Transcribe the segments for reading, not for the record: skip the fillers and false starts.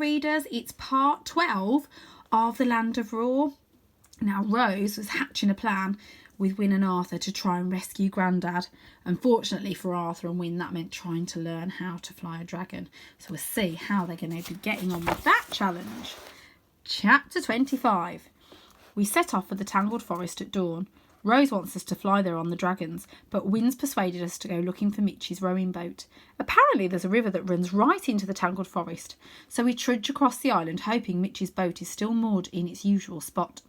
readers. It's part 12 of The Land of Roar. Now, Rose was hatching a plan with Wyn and Arthur to try and rescue Grandad. Unfortunately for Arthur and Wyn, that meant trying to learn how to fly a dragon. So we'll see how they're going to be getting on with that challenge. Chapter 25. We set off for the Tangled Forest at dawn. Rose wants us to fly there on the dragons, but Wyn's persuaded us to go looking for Mitch's rowing boat. Apparently there's a river that runs right into the Tangled Forest, so we trudge across the island hoping Mitch's boat is still moored in its usual spot.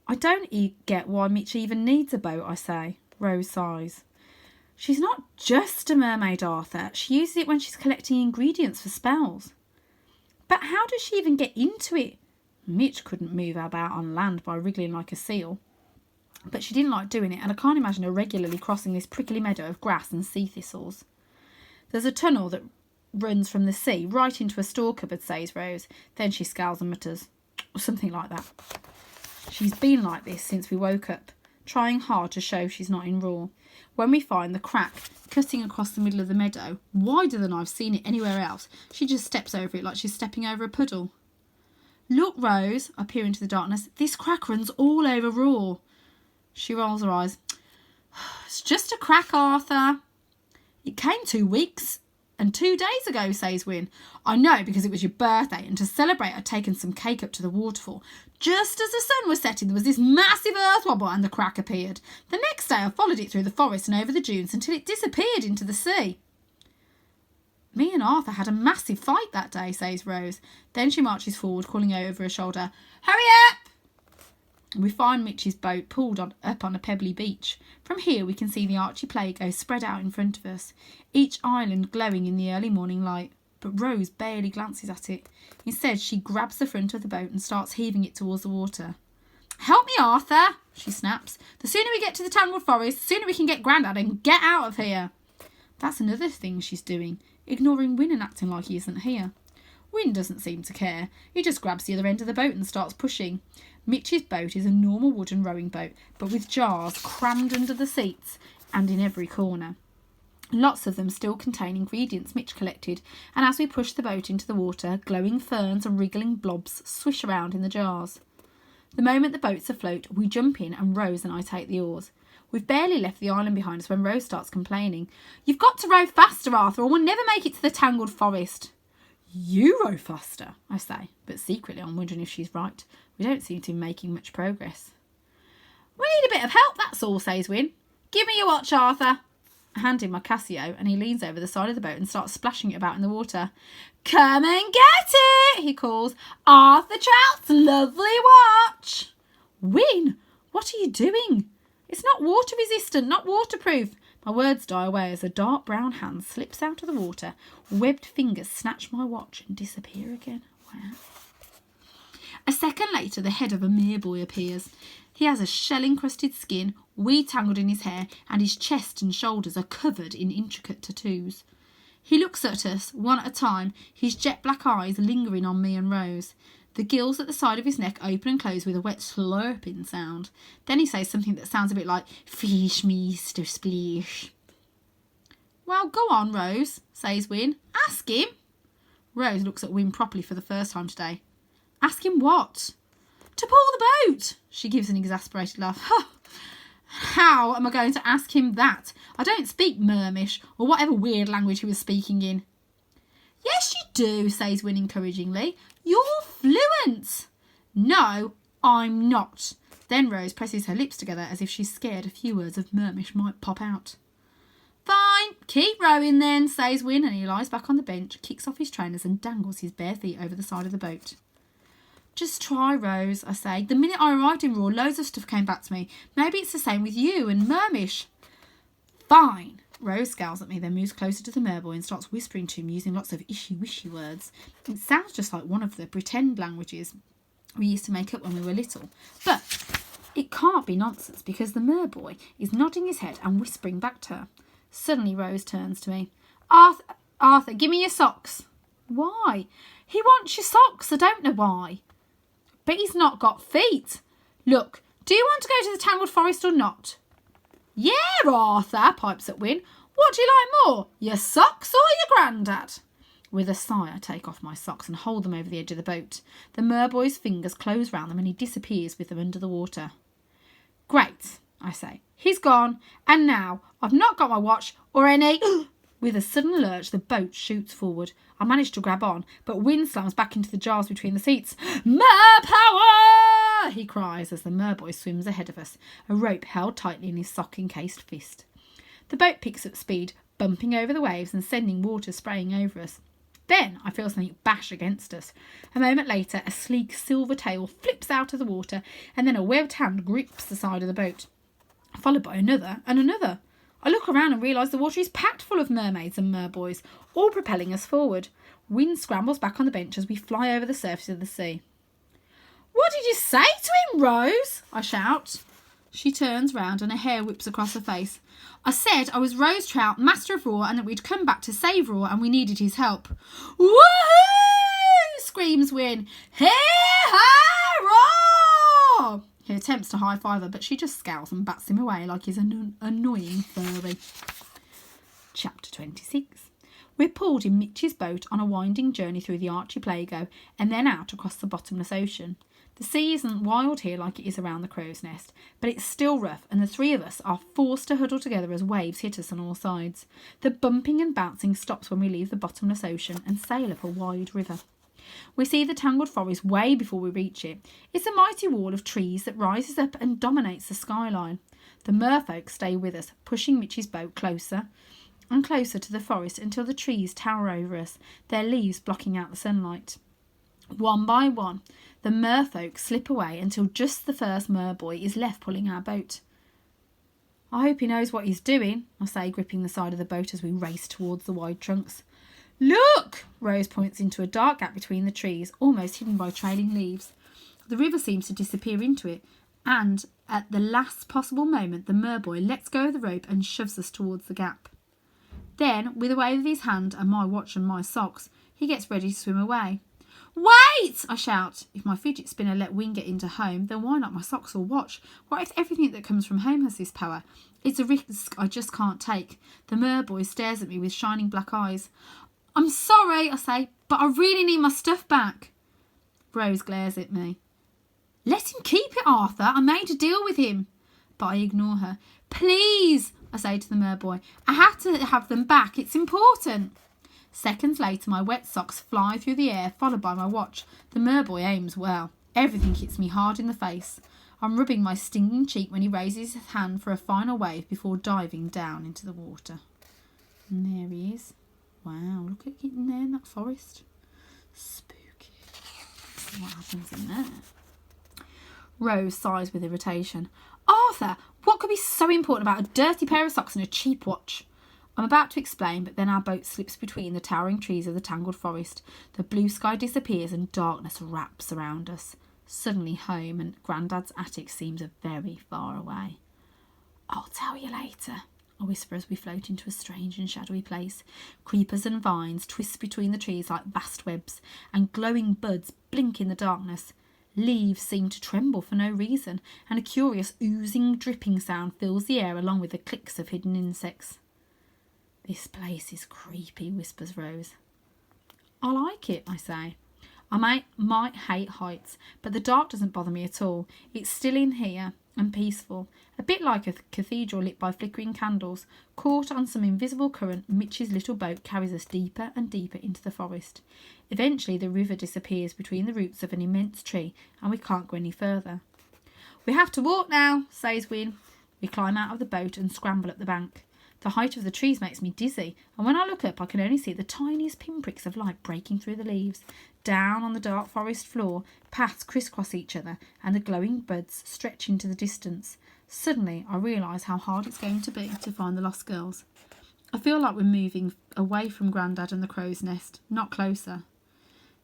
I don't get why Mitch even needs a boat, I say. Rose sighs. She's not just a mermaid, Arthur. She uses it when she's collecting ingredients for spells. But how does she even get into it? Mitch couldn't move about on land by wriggling like a seal. But she didn't like doing it, and I can't imagine her regularly crossing this prickly meadow of grass and sea thistles. There's a tunnel that runs from the sea right into a store cupboard, says Rose. Then she scowls and mutters, something like that. She's been like this since we woke up, trying hard to show she's not in Roar. When we find the crack cutting across the middle of the meadow, wider than I've seen it anywhere else, she just steps over it like she's stepping over a puddle. Look, Rose, I peer into the darkness. This crack runs all over Roar. She rolls her eyes. It's just a crack, Arthur. It came 2 weeks and 2 days ago, says Wyn. I know, because it was your birthday, and to celebrate I'd taken some cake up to the waterfall. Just as the sun was setting, there was this massive earth wobble and the crack appeared. The next day I followed it through the forest and over the dunes until it disappeared into the sea. Me and Arthur had a massive fight that day, says Rose. Then she marches forward, calling over her shoulder, Hurry up! We find Mitch's boat pulled up on a pebbly beach. From here we can see the archipelago spread out in front of us, each island glowing in the early morning light. But Rose barely glances at it. Instead, she grabs the front of the boat and starts heaving it towards the water. Help me, Arthur, she snaps. The sooner we get to the Tangled Forest, the sooner we can get Grandad and get out of here. That's another thing she's doing, ignoring Wyn and acting like he isn't here. Wyn doesn't seem to care. He just grabs the other end of the boat and starts pushing. Mitch's boat is a normal wooden rowing boat, but with jars crammed under the seats and in every corner. Lots of them still contain ingredients Mitch collected, and as we push the boat into the water, glowing ferns and wriggling blobs swish around in the jars. The moment the boat's afloat, we jump in and Rose and I take the oars. We've barely left the island behind us when Rose starts complaining. You've got to row faster, Arthur, or we'll never make it to the Tangled Forest. You row faster, I say, but secretly I'm wondering if she's right. We don't seem to be making much progress. We need a bit of help, that's all, says Wyn. Give me your watch, Arthur. I hand him my Casio and he leans over the side of the boat and starts splashing it about in the water. Come and get it, he calls. Arthur Trout's lovely watch. Wyn, what are you doing? It's not water resistant, not waterproof. My words die away as a dark brown hand slips out of the water. Webbed fingers snatch my watch and disappear again. Wow. A second later, the head of a mere boy appears. He has a shell-encrusted skin, weed tangled in his hair, and his chest and shoulders are covered in intricate tattoos. He looks at us, one at a time, his jet-black eyes lingering on me and Rose. The gills at the side of his neck open and close with a wet slurping sound. Then he says something that sounds a bit like, Fish, Mr. Splish. Well, go on, Rose, says Wyn. Ask him. Rose looks at Wyn properly for the first time today. Ask him what? To pull the boat. She gives an exasperated laugh. How am I going to ask him that? I don't speak Mermish, or whatever weird language he was speaking in. Yes, you do, says Wyn encouragingly. You're fluent. No, I'm not. Then Rose presses her lips together as if she's scared a few words of Mermish might pop out. Fine, keep rowing then, says Wyn, and he lies back on the bench, kicks off his trainers and dangles his bare feet over the side of the boat. Just try, Rose, I say. The minute I arrived in Roar, loads of stuff came back to me. Maybe it's the same with you and Mermish. Fine. Rose scowls at me, then moves closer to the merboy and starts whispering to him using lots of ishy-wishy words. It sounds just like one of the pretend languages we used to make up when we were little. But it can't be nonsense because the merboy is nodding his head and whispering back to her. Suddenly Rose turns to me. Arthur, give me your socks. Why? He wants your socks. I don't know why. But he's not got feet. Look, do you want to go to the Tangled Forest or not? Yeah, Arthur, pipes at Wyn. What do you like more, your socks or your grandad? With a sigh, I take off my socks and hold them over the edge of the boat. The merboy's fingers close round them and he disappears with them under the water. Great, I say. He's gone. And now I've not got my watch or any... With a sudden lurch, the boat shoots forward. I manage to grab on, but wind slams back into the jars between the seats. Mer power! He cries as the merboy swims ahead of us, a rope held tightly in his sock-encased fist. The boat picks up speed, bumping over the waves and sending water spraying over us. Then I feel something bash against us. A moment later, a sleek silver tail flips out of the water, and then a webbed hand grips the side of the boat, followed by another and another. I look around and realise the water is packed full of mermaids and merboys, all propelling us forward. Wind scrambles back on the bench as we fly over the surface of the sea. What did you say to him, Rose? I shout. She turns round and her hair whips across her face. I said I was Rose Trout, Master of Roar, and that we'd come back to save Roar and we needed his help. Woohoo! Screams Win. Hee-ha! Roar! He attempts to high-five her, but she just scowls and bats him away like he's an annoying furry. Chapter 26. We're pulled in Mitch's boat on a winding journey through the archipelago and then out across the bottomless ocean. The sea isn't wild here like it is around the crow's nest, but it's still rough and the three of us are forced to huddle together as waves hit us on all sides. The bumping and bouncing stops when we leave the bottomless ocean and sail up a wide river. We see the Tangled Forest way before we reach it. It's a mighty wall of trees that rises up and dominates the skyline. The merfolk stay with us, pushing Mitch's boat closer and closer to the forest until the trees tower over us, their leaves blocking out the sunlight. One by one, the merfolk slip away until just the first merboy is left pulling our boat. I hope he knows what he's doing, I say, gripping the side of the boat as we race towards the wide trunks. Look! Rose points into a dark gap between the trees, almost hidden by trailing leaves. The river seems to disappear into it, and at the last possible moment, the merboy lets go of the rope and shoves us towards the gap. Then, with a wave of his hand and my watch and my socks, he gets ready to swim away. Wait! I shout. If my fidget spinner let Wing get into home, then why not my socks or watch? What if everything that comes from home has this power? It's a risk I just can't take. The merboy stares at me with shining black eyes. I'm sorry, I say, but I really need my stuff back. Rose glares at me. Let him keep it, Arthur. I made a deal with him. But I ignore her. Please, I say to the merboy. I have to have them back. It's important. Seconds later, my wet socks fly through the air, followed by my watch. The merboy aims well. Everything hits me hard in the face. I'm rubbing my stinging cheek when he raises his hand for a final wave before diving down into the water. And there he is. Wow, look at it in there in that forest. Spooky. Let's see what happens in there. Rose sighs with irritation. Arthur, what could be so important about a dirty pair of socks and a cheap watch? I'm about to explain, but then our boat slips between the towering trees of the Tangled Forest. The blue sky disappears and darkness wraps around us. Suddenly home and Grandad's attic seems very far away. I'll tell you later, I whisper as we float into a strange and shadowy place. Creepers and vines twist between the trees like vast webs, and glowing buds blink in the darkness. Leaves seem to tremble for no reason, and a curious oozing, dripping sound fills the air along with the clicks of hidden insects. This place is creepy, whispers Rose. I like it, I say. I might hate heights, but the dark doesn't bother me at all. It's still in here and peaceful, a bit like a cathedral lit by flickering candles. Caught on some invisible current, Mitch's little boat carries us deeper and deeper into the forest. Eventually the river disappears between the roots of an immense tree and we can't go any further. We have to walk now, says Win. We climb out of the boat and scramble up the bank. The height of the trees makes me dizzy, and when I look up I can only see the tiniest pinpricks of light breaking through the leaves. Down on the dark forest floor, paths crisscross each other, and the glowing buds stretch into the distance. Suddenly I realise how hard it's going to be to find the lost girls. I feel like we're moving away from Grandad and the crow's nest, not closer.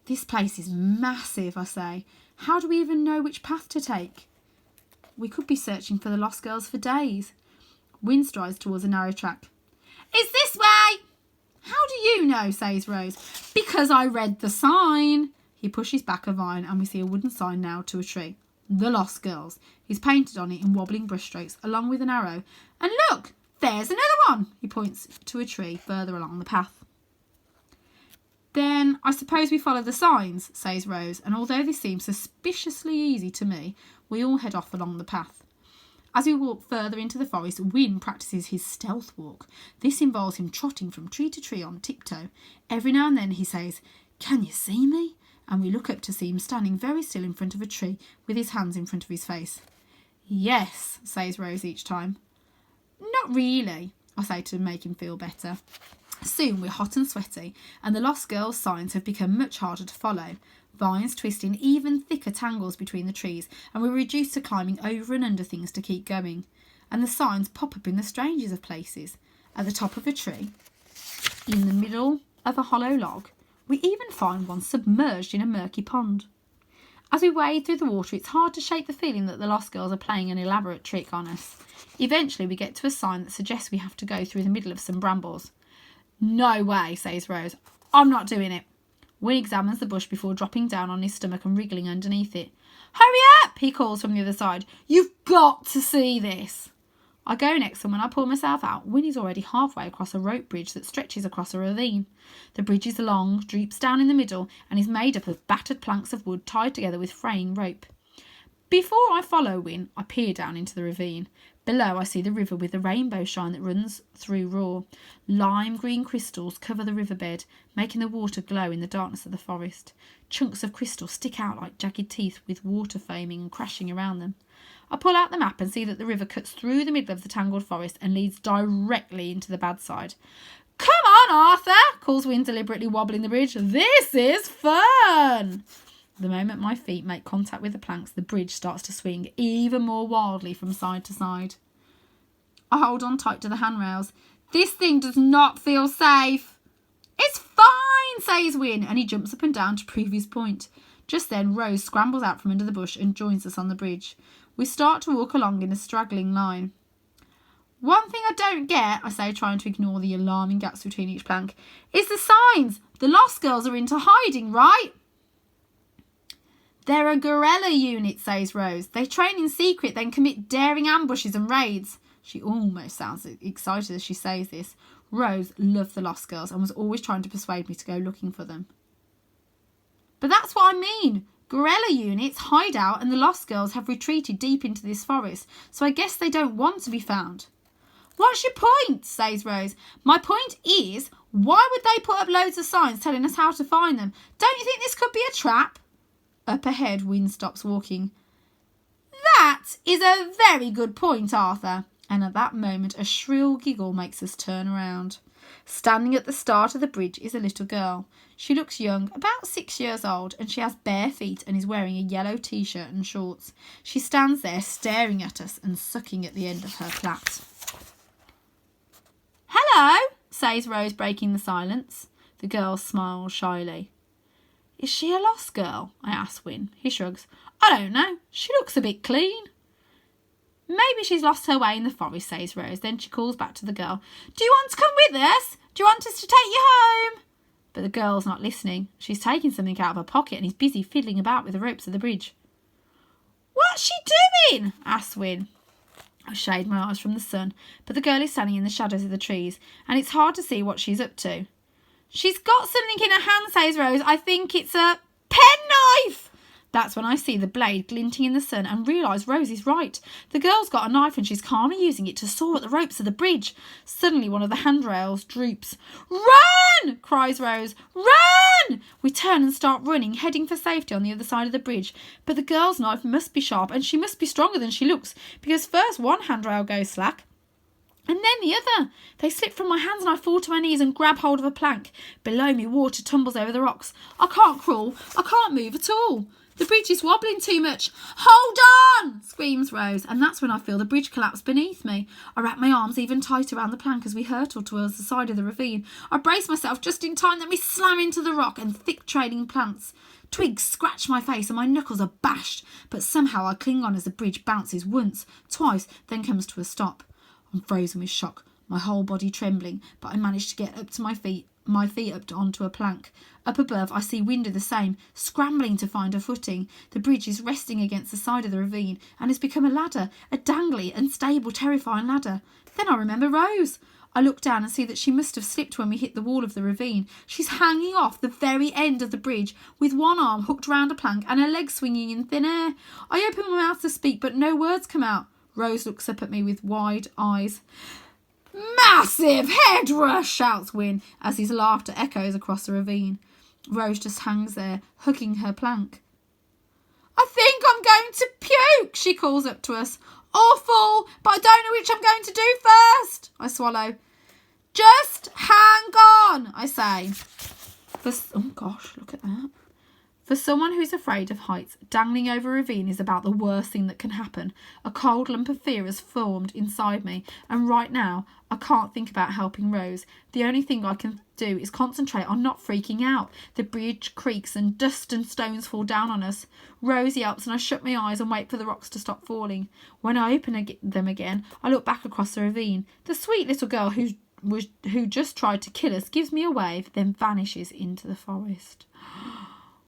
This place is massive, I say. How do we even know which path to take? We could be searching for the lost girls for days. Win strides towards a narrow track. It's this way! How do you know, says Rose. Because I read the sign. He pushes back a vine and we see a wooden sign nailed to a tree. The Lost Girls. He's painted on it in wobbling brushstrokes along with an arrow. And look, there's another one. He points to a tree further along the path. Then I suppose we follow the signs, says Rose, and although this seems suspiciously easy to me, we all head off along the path. As we walk further into the forest, Win practices his stealth walk. This involves him trotting from tree to tree on tiptoe. Every now and then he says, "Can you see me?" And we look up to see him standing very still in front of a tree with his hands in front of his face. "Yes," says Rose each time. "Not really," I say to make him feel better. Soon we're hot and sweaty, and the Lost Girls' signs have become much harder to follow. Vines twist in even thicker tangles between the trees, and we're reduced to climbing over and under things to keep going. And the signs pop up in the strangest of places. At the top of a tree, in the middle of a hollow log, we even find one submerged in a murky pond. As we wade through the water, it's hard to shake the feeling that the Lost Girls are playing an elaborate trick on us. Eventually we get to a sign that suggests we have to go through the middle of some brambles. "No way," says Rose. "I'm not doing it." Win examines the bush before dropping down on his stomach and wriggling underneath it. "Hurry up," he calls from the other side. "You've got to see this." I go next, and when I pull myself out, Win is already halfway across a rope bridge that stretches across a ravine. The bridge is long, droops down in the middle, and is made up of battered planks of wood tied together with fraying rope. Before I follow Win, I peer down into the ravine. Below, I see the river with the rainbow shine that runs through raw. Lime green crystals cover the riverbed, making the water glow in the darkness of the forest. Chunks of crystal stick out like jagged teeth, with water foaming and crashing around them. I pull out the map and see that the river cuts through the middle of the tangled forest and leads directly into the bad side. "Come on, Arthur," calls Win, deliberately wobbling the bridge. "This is fun!" The moment my feet make contact with the planks, the bridge starts to swing even more wildly from side to side. I hold on tight to the handrails. "This thing does not feel safe." "It's fine," says Win, and he jumps up and down to prove his point. Just then, Rose scrambles out from under the bush and joins us on the bridge. We start to walk along in a straggling line. "One thing I don't get," I say, trying to ignore the alarming gaps between each plank, "is the signs. The Lost Girls are into hiding, right?" "They're a guerrilla unit," says Rose. "They train in secret, then commit daring ambushes and raids." She almost sounds excited as she says this. Rose loved the Lost Girls and was always trying to persuade me to go looking for them. "But that's what I mean. Guerrilla units hide out and the Lost Girls have retreated deep into this forest, so I guess they don't want to be found." "What's your point?" says Rose. "My point is, why would they put up loads of signs telling us how to find them? Don't you think this could be a trap?" Up ahead, Win stops walking. "That is a very good point, Arthur." And at that moment, a shrill giggle makes us turn around. Standing at the start of the bridge is a little girl. She looks young, about 6 years old, and she has bare feet and is wearing a yellow t-shirt and shorts. She stands there staring at us and sucking at the end of her plait. "Hello," says Rose, breaking the silence. The girl smiles shyly. "Is she a Lost Girl?" I ask Win. He shrugs. "I don't know. She looks a bit clean." "Maybe she's lost her way in the forest," says Rose. Then she calls back to the girl. "Do you want to come with us? Do you want us to take you home?" But the girl's not listening. She's taking something out of her pocket and is busy fiddling about with the ropes of the bridge. "What's she doing?" asks Win. I shade my eyes from the sun, but the girl is standing in the shadows of the trees, and it's hard to see what she's up to. "She's got something in her hand," says Rose. "I think it's a penknife." That's when I see the blade glinting in the sun and realise Rose is right. The girl's got a knife and she's calmly using it to saw at the ropes of the bridge. Suddenly one of the handrails droops. "Run!" cries Rose. "Run!" We turn and start running, heading for safety on the other side of the bridge. But the girl's knife must be sharp and she must be stronger than she looks, because first one handrail goes slack and then the other. They slip from my hands and I fall to my knees and grab hold of a plank. Below me, water tumbles over the rocks. I can't crawl. I can't move at all. The bridge is wobbling too much. "Hold on!" screams Rose, and that's when I feel the bridge collapse beneath me. I wrap my arms even tighter around the plank as we hurtle towards the side of the ravine. I brace myself just in time, then we slam into the rock and thick trailing plants. Twigs scratch my face and my knuckles are bashed, but somehow I cling on as the bridge bounces once, twice, then comes to a stop. I'm frozen with shock, my whole body trembling, but I manage to get up to my feet up onto a plank. Up above, I see Win do the same, scrambling to find a footing. The bridge is resting against the side of the ravine and has become a ladder, a dangly, unstable, terrifying ladder. Then I remember Rose. I look down and see that she must have slipped when we hit the wall of the ravine. She's hanging off the very end of the bridge with one arm hooked round a plank and her legs swinging in thin air. I open my mouth to speak, but no words come out. Rose looks up at me with wide eyes. "Massive head rush," shouts Win as his laughter echoes across the ravine. Rose just hangs there, hooking her plank. "I think I'm going to puke," she calls up to us. "Awful, but I don't know which I'm going to do first." I swallow. "Just hang on," I say. Oh gosh, look at that. For someone who's afraid of heights, dangling over a ravine is about the worst thing that can happen. A cold lump of fear has formed inside me, and right now I can't think about helping Rose. The only thing I can do is concentrate on not freaking out. The bridge creaks and dust and stones fall down on us. Rose yelps and I shut my eyes and wait for the rocks to stop falling. When I open them again, I look back across the ravine. The sweet little girl who just tried to kill us gives me a wave, then vanishes into the forest.